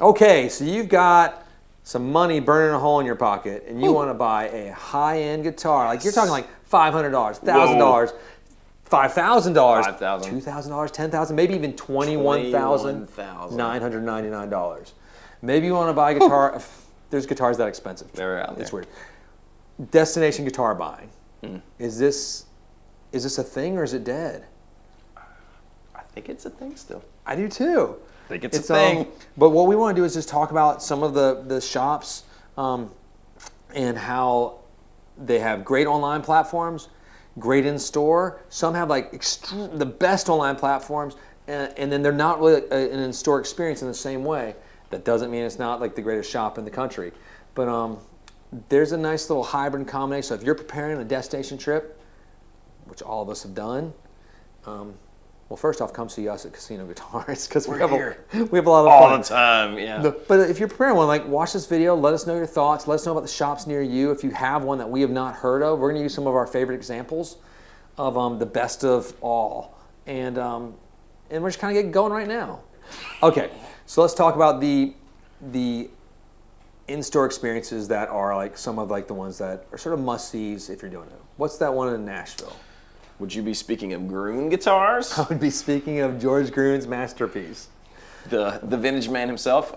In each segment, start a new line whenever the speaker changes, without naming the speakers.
Okay, so you've got some money burning a hole in your pocket, and you want to buy a high-end guitar. Like you're talking like $500, $1,000, $5,000, $2,000, $10,000, maybe even $21,999. Maybe you want to buy a guitar. There's guitars that expensive.
They're out there.
It's weird. Destination guitar buying. Is this a thing or is it dead?
I think it's a thing still.
I do too.
I think it's a thing.
But what we want to do is just talk about some of the shops and how they have great online platforms, great in store. Some have like the best online platforms, and then they're not really an in-store experience in the same way. That doesn't mean it's not like the greatest shop in the country. But there's a nice little hybrid combination. So if you're preparing a destination trip, which all of us have done, well, first off, come see us at Casino Guitars because we have a lot of
all
fun.
the time. Yeah.
But if you're preparing one, like watch this video, let us know your thoughts. Let us know about the shops near you. If you have one that we have not heard of, we're going to use some of our favorite examples of the best of all, and we're just kind of getting going right now. Okay, so let's talk about the in-store experiences that are like some of like the ones that are sort of must-sees if you're doing it. What's that one in Nashville?
Would you be speaking of Gruhn Guitars?
I would be speaking of George Gruhn's masterpiece.
The vintage man himself.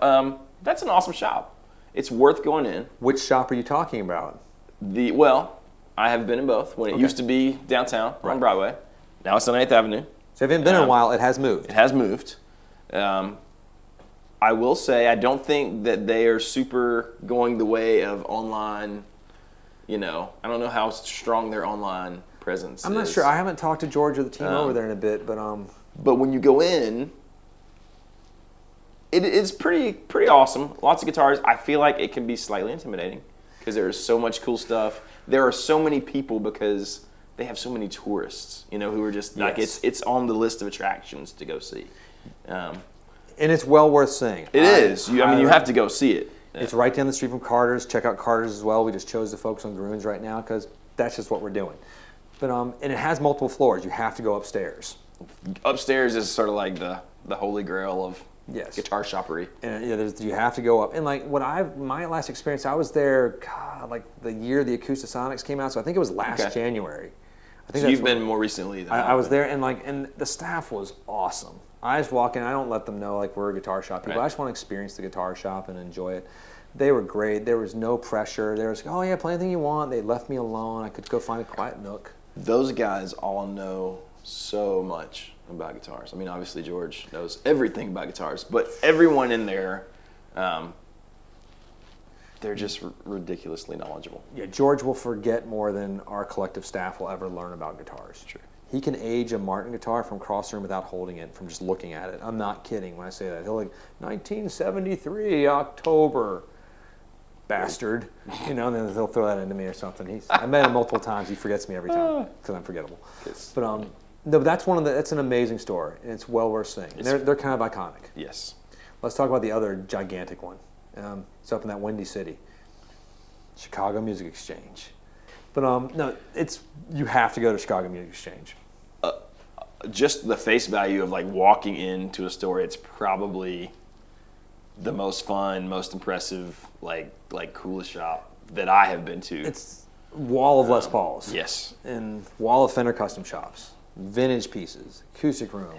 That's an awesome shop. It's worth going in.
Which shop are you talking about?
I have been in both. When it used to be downtown on Broadway. Now it's on 8th Avenue.
So if you haven't been in a while, it has moved.
It has moved. I will say I don't think that they are super going the way of online. I don't know how strong their online presence
I'm not sure. I haven't talked to George or the team over there in a bit, but
But when you go in, it is pretty awesome. Lots of guitars. I feel like it can be slightly intimidating because there is so much cool stuff. There are so many people because they have so many tourists, who are just like it's on the list of attractions to go see.
And it's well worth seeing.
It is. You have to go see it.
It's right down the street from Carter's. Check out Carter's as well. We just chose to focus on Gruhn's right now because that's just what we're doing. But and it has multiple floors. You have to go upstairs.
Upstairs is sort of like the holy grail of guitar shoppery.
And you have to go up. And like my last experience, I was there, like the year the Acoustasonics came out. So I think it was last January. I think
so you've been more recently than
I was there, and the staff was awesome. I just walk in. I don't let them know like we're a guitar shop people. Right. I just want to experience the guitar shop and enjoy it. They were great. There was no pressure. There was play anything you want. They left me alone. I could go find a quiet nook.
Those guys all know so much about guitars. I mean, obviously George knows everything about guitars, but everyone in there, they're just ridiculously knowledgeable.
Yeah, George will forget more than our collective staff will ever learn about guitars.
True.
He can age a Martin guitar from cross room without holding it, from just looking at it. I'm not kidding when I say that. He'll 1973 October. Bastard, and then they'll throw that into me or something. I met him multiple times. He forgets me every time because I'm forgettable. But no, but that's an amazing store, and it's well worth seeing. They're kind of iconic.
Yes.
Let's talk about the other gigantic one. It's up in that Windy City, Chicago Music Exchange. But no, you have to go to Chicago Music Exchange.
Just the face value of like walking into a store, it's probably the most fun, most impressive, like coolest shop that I have been to.
It's wall of Les Pauls.
Yes.
And wall of Fender custom shops, vintage pieces, acoustic room.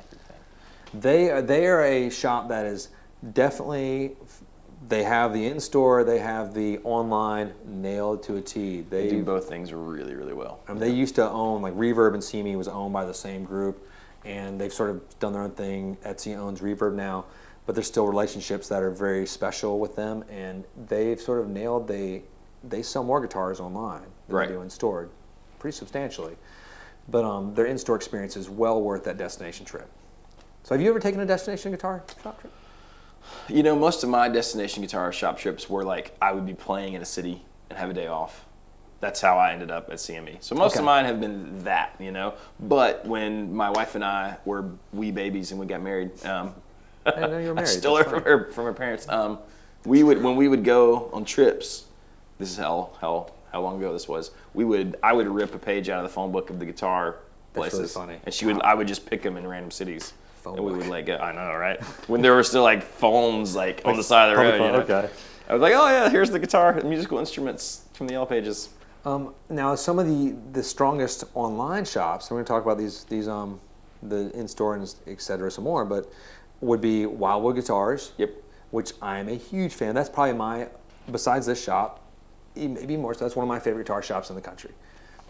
They are a shop that is definitely. They have the in-store, they have the online nailed to a T.
They do both things really, really well.
They used to own, like Reverb and CME was owned by the same group, and they've sort of done their own thing. Etsy owns Reverb now, but there's still relationships that are very special with them, and they've sort of nailed, they sell more guitars online than they do in-store, pretty substantially. But their in-store experience is well worth that destination trip. So have you ever taken a destination guitar shop trip?
Most of my destination guitar shop trips were like I would be playing in a city and have a day off. That's how I ended up at CME. So most of mine have been that, But when my wife and I were wee babies and we got married,
I know you were married.
I stole her from her parents. When we would go on trips, this is how long ago this was. I would rip a page out of the phone book of the guitar places,
That's really funny.
And I would just pick them in random cities.
phone
And we
book.
would like, I know, right? When there were still like phones like on the side of the road. You know?
Okay.
I was like, oh yeah, here's the guitar and musical instruments from the Yellow Pages.
Now, some of the strongest online shops, we're going to talk about these the in-store and et cetera some more, but would be Wildwood Guitars.
Yep.
Which I am a huge fan. That's probably besides this shop, maybe more so, that's one of my favorite guitar shops in the country.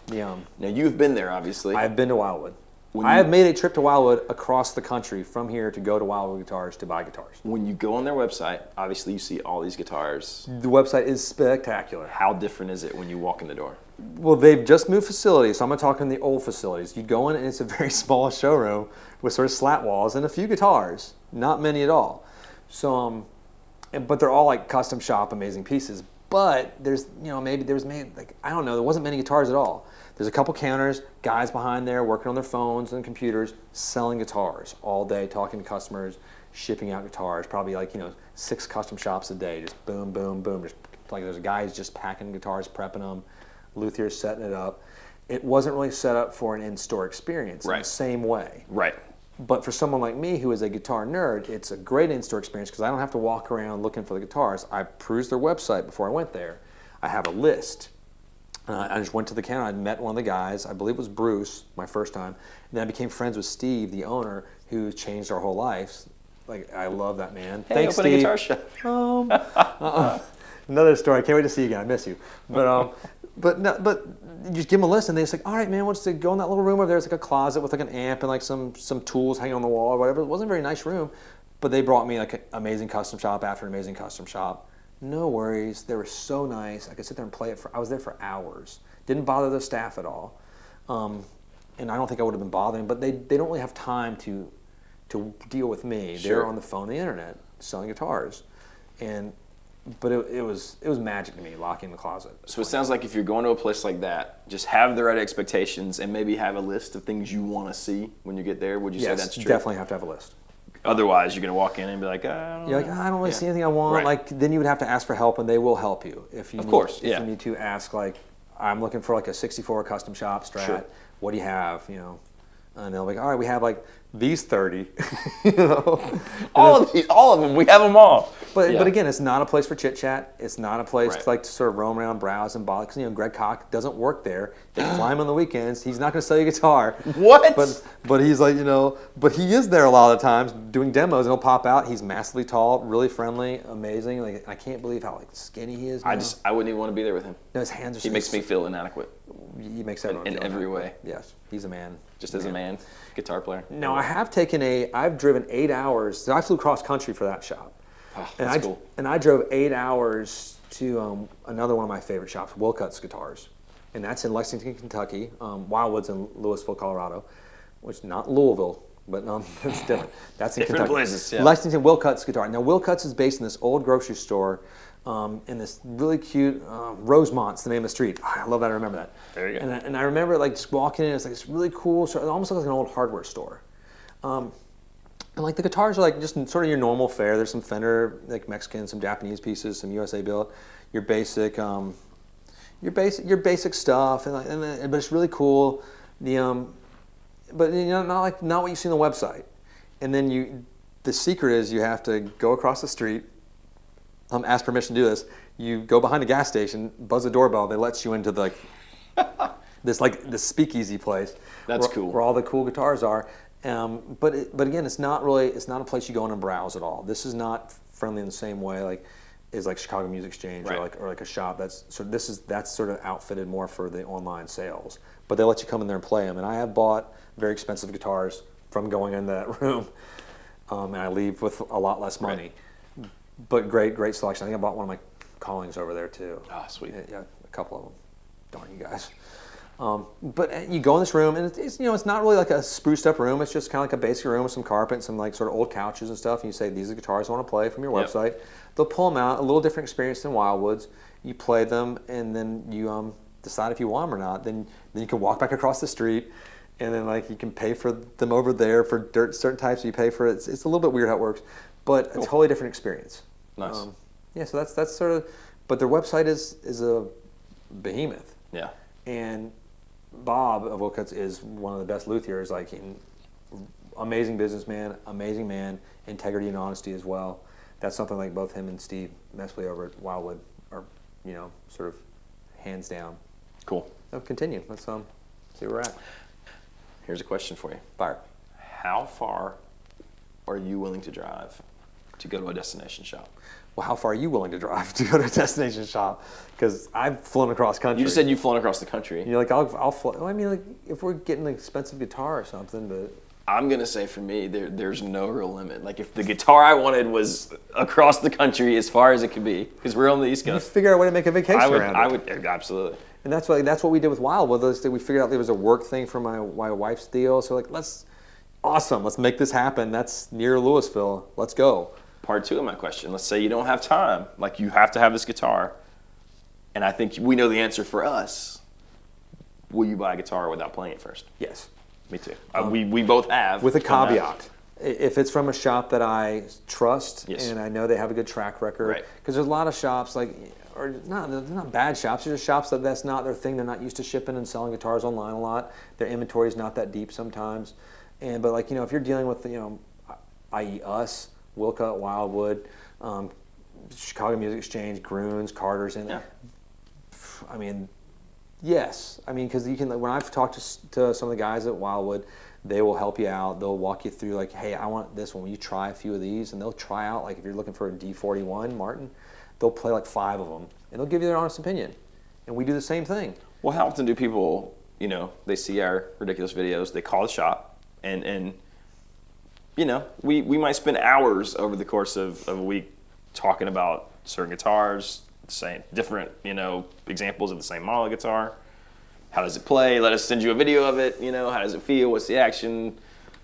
Now, you've been there, obviously.
I've been to Wildwood. I have made a trip to Wildwood across the country from here to go to Wildwood Guitars to buy guitars.
When you go on their website, obviously you see all these guitars.
The website is spectacular.
How different is it when you walk in the door?
Well, they've just moved facilities, so I'm going to talk in the old facilities. You go in and it's a very small showroom with sort of slat walls and a few guitars, not many at all. So, but they're all like custom shop, amazing pieces. But there's, maybe there wasn't many guitars at all. There's a couple counters, guys behind there working on their phones and computers, selling guitars all day, talking to customers, shipping out guitars. Probably 6 custom shops a day, just boom, boom, boom. Just like there's guys just packing guitars, prepping them, luthiers setting it up. It wasn't really set up for an in-store experience in the same way.
Right.
But for someone like me who is a guitar nerd, it's a great in-store experience because I don't have to walk around looking for the guitars. I perused their website before I went there. I have a list. I just went to the counter. I met one of the guys. I believe it was Bruce, my first time. And then I became friends with Steve, the owner, who changed our whole lives. Like, I love that man.
Hey,
Thanks,
open
Steve.
a guitar shop.
Another story. I can't wait to see you again. I miss you. But you just give them a list, and they're just like, all right, man, we'll just go in that little room over there. It's like a closet with like an amp and like some tools hanging on the wall or whatever. It wasn't a very nice room, but they brought me like an amazing custom shop after an amazing custom shop. No worries. They were so nice. I could sit there and play it I was there for hours. Didn't bother the staff at all. And I don't think I would have been bothering, but they don't really have time to deal with me.
Sure.
They're on the phone and the internet selling guitars. But it was magic to me, locking the closet.
So it sounds like if you're going to a place like that, just have the right expectations and maybe have a list of things you want to see when you get there. Would you say that's true?
Yes, definitely have to have a list.
Otherwise, you're going to walk in and be like, I don't know.
You're like, I don't really see anything I want.
Right.
Like, then you would have to ask for help, and they will help you. If you
If
you need to ask, like, I'm looking for like a 64 custom shop Strat.
Sure.
What do you have? And they'll be like, all right, we have like these 30.
All of them, we have them all.
But again, it's not a place for chit chat. It's not a place
Right.
to sort of roam around, browse, and bother. Because Greg Koch doesn't work there. They fly him on the weekends. He's not going to sell you a guitar.
What?
But he's like, but he is there a lot of the times doing demos, and he'll pop out. He's massively tall, really friendly, amazing. Like, I can't believe how skinny he is now.
I wouldn't even want to be there with him.
No, his hands are.
He makes me feel inadequate
He makes everyone
in
feel
every
inadequate.
way.
Yes, he's a man.
Just as a man, guitar player.
Now I've driven 8 hours. So I flew cross country for that shop.
Oh,
And
that's cool.
I drove 8 hours to another one of my favorite shops, Willcutt Guitars, and that's in Lexington, Kentucky. Wildwood's in Louisville, Colorado, which is not Louisville, but that's different. That's in
Different
Kentucky.
places, yeah.
Lexington, Willcutt Guitar. Now Willcutt is based in this old grocery store in this really cute Rosemont's the name of the street. Oh, I love that. I remember that.
There you go.
And I remember like just walking in. It's like this really cool. It almost looks like an old hardware store. And like the guitars are like just sort of your normal fare. There's some Fender, like Mexican, some Japanese pieces, some USA built, your basic stuff, but it's really cool. But not what you see on the website. And then the secret is you have to go across the street, ask permission to do this. You go behind a gas station, buzz the doorbell. They let you into this speakeasy place.
That's cool.
Where all the cool guitars are. But again, it's not a place you go in and browse at all. This is not friendly in the same way as Chicago Music Exchange
Right.
or like a shop that's sort of outfitted more for the online sales. But they let you come in there and play them. And I have bought very expensive guitars from going in that room, and I leave with a lot less money.
Right.
But great selection. I think I bought one of my Callings over there too.
Ah, sweet.
Yeah, a couple of them. Darn you guys. But you go in this room, and it's not really like a spruced up room. It's just kind of like a basic room with some carpet and some like sort of old couches and stuff. And you say, these are the guitars I want to play from your website. They'll pull them out. A little different experience than Wildwood's. You play them, and then you decide if you want them or not. Then you can walk back across the street, and then like you can pay for them over there for certain types. You pay for it. It's a little bit weird how it works, but a totally different experience.
Nice.
So that's sort of. But their website is a behemoth.
Yeah.
And Bob of Willcutt is one of the best luthiers. Like, amazing businessman, amazing man, integrity and honesty as well. That's something like both him and Steve Mespley over at Wildwood are, sort of hands down.
Cool.
So continue. Let's see where we're at.
Here's a question for you.
Fire.
How far are you willing to drive to go to a destination shop?
Well, how far are you willing to drive to go to a destination shop? Because I've flown across country.
You just said you've flown across the country.
You're like, I'll fly. Well, I mean, like, if we're getting an expensive guitar or something, but
I'm gonna say for me, there's no real limit. Like if the guitar I wanted was across the country as far as it could be, because we're on the East
you
Coast.
figure out a way to make a vacation around it.
I would absolutely.
And that's what we did with Wildwood. We figured out there was a work thing for my wife's deal. So like, let's make this happen. That's near Louisville. Let's go.
Part two of my question. Let's say you don't have time. Like you have to have this guitar, and I think we know the answer for us. Will you buy a guitar without playing it first?
Yes.
Me too. We both have.
With a caveat. If it's from a shop that I trust and I know they have a good track record, because there's a lot of shops they're not bad shops. They're just shops that's not their thing. They're not used to shipping and selling guitars online a lot. Their inventory is not that deep sometimes. But like if you're dealing with i.e. us, Willcutt, Wildwood, Chicago Music Exchange, Gruhn's, Carter's, and I mean. Yes, I mean because you can. When I've talked to some of the guys at Wildwood, they will help you out. They'll walk you through like, hey, I want this one. Will you try a few of these? And they'll try out like if you're looking for a D41 Martin, they'll play like 5 of them, and they'll give you their honest opinion. And we do the same thing.
Well, how often do people, they see our ridiculous videos, they call the shop, and we might spend hours over the course of a week talking about certain guitars. Saying different, examples of the same model guitar. How does it play? Let us send you a video of it. How does it feel? What's the action?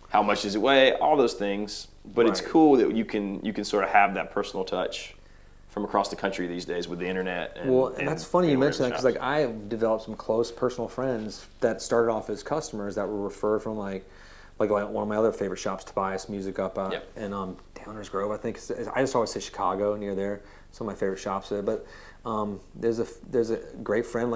How much does it weigh? All those things. But it's cool that you can sort of have that personal touch from across the country these days with the internet.
And that's funny you mention that because like I've developed some close personal friends that started off as customers that were referred from like one of my other favorite shops, Tobias Music up in Downers Grove, I think. I just always say Chicago near there. Some of my favorite shops there. But there's a great friend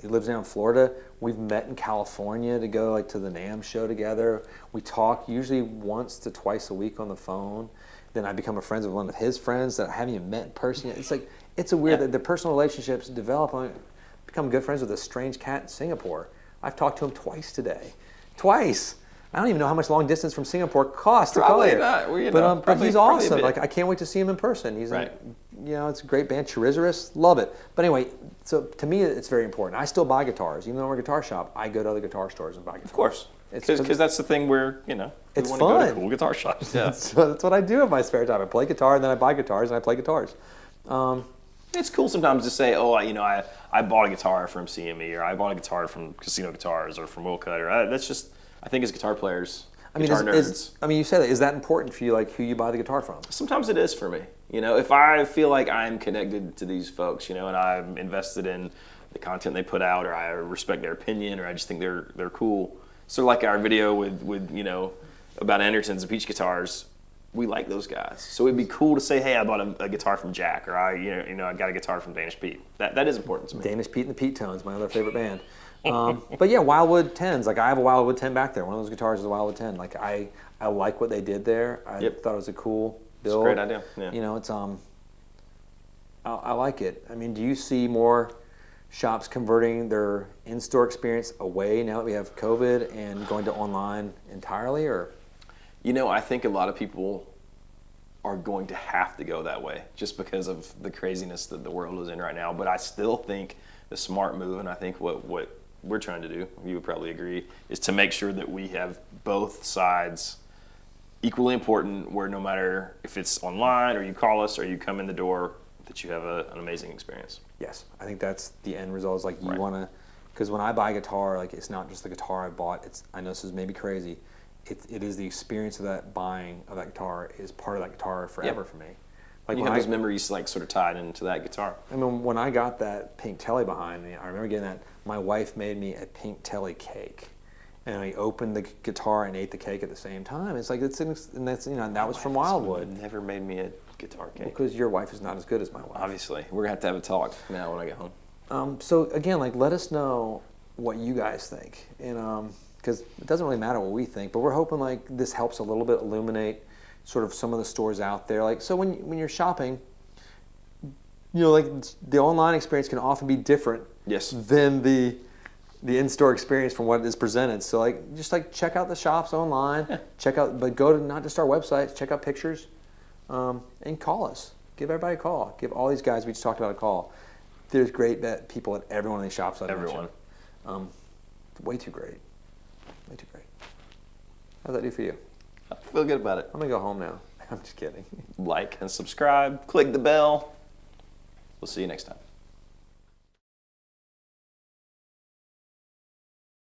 he lives down in Florida. We've met in California to go like to the NAMM show together. We talk usually once to twice a week on the phone. Then I become a friend with one of his friends that I haven't even met in person yet. It's like it's a weird that the personal relationships develop. I become good friends with a strange cat in Singapore. I've talked to him twice today. Twice. I don't even know how much long distance from Singapore costs to call here.
Probably
not. But he's awesome.
Like
I can't wait to see him in person. He's it's a great band, Chirizaris. Love it. But anyway, so to me, it's very important. I still buy guitars, even though we're a guitar shop. I go to other guitar stores and buy guitars.
Of course, because that's the thing where
it's
we
fun.
Want to go to cool guitar shops. Yeah,
so that's what I do in my spare time. I play guitar and then I buy guitars and I play guitars.
It's cool sometimes to say, I bought a guitar from CME or I bought a guitar from Casino Guitars or from Willcutt or that's just I think as guitar players. You say that. Is that important for you, like who you buy the guitar from? Sometimes it is for me. If I feel like I'm connected to these folks, and I'm invested in the content they put out, or I respect their opinion, or I just think they're cool. So like our video with about Andertons and Peach Guitars, we like those guys. So it'd be cool to say, hey, I bought a guitar from Jack, or I got a guitar from Danish Pete. That is important to me.
Danish Pete and the Pete Tones, my other favorite band. But yeah, Wildwood 10s. Like I have a Wildwood 10 back there. One of those guitars is a Wildwood 10. Like I like what they did there. I thought it was a cool build.
It's a great idea. Yeah.
It's I like it. I mean, do you see more shops converting their in-store experience away now that we have COVID and going to online entirely, or?
I think a lot of people are going to have to go that way just because of the craziness that the world is in right now. But I still think the smart move, and I think what we're trying to do, you would probably agree, is to make sure that we have both sides equally important, where no matter if it's online or you call us or you come in the door, that you have an amazing experience.
Yes, I think that's the end result. Is like you want to, because when I buy a guitar, like it's not just the guitar I bought. I know this is maybe crazy. It is the experience of that buying of that guitar is part of that guitar forever for me. Like
you have those memories like sort of tied into that guitar.
I mean, when I got that pink telly behind me, I remember getting that. My wife made me a pink telly cake, and I opened the guitar and ate the cake at the same time. It's like and that was from Wildwood.
Never made me a guitar cake.
Because your wife is not as good as my wife.
Obviously, we're gonna have to have a talk now when I get home.
So again, like let us know what you guys think, and because it doesn't really matter what we think, but we're hoping like this helps a little bit illuminate sort of some of the stores out there. Like, so when you're shopping, you know, like the online experience can often be different
Yes.
than the in-store experience from what is presented. So like, just like check out the shops online, but go to not just our websites, check out pictures, and call us. Give everybody a call. Give all these guys we just talked about a call. There's great people at every one of these shops I've mentioned. Way too great. Way too great. How's that do for you?
I feel good about it.
I'm gonna go home now. I'm just kidding.
Like and subscribe. Click the bell. We'll see you next time.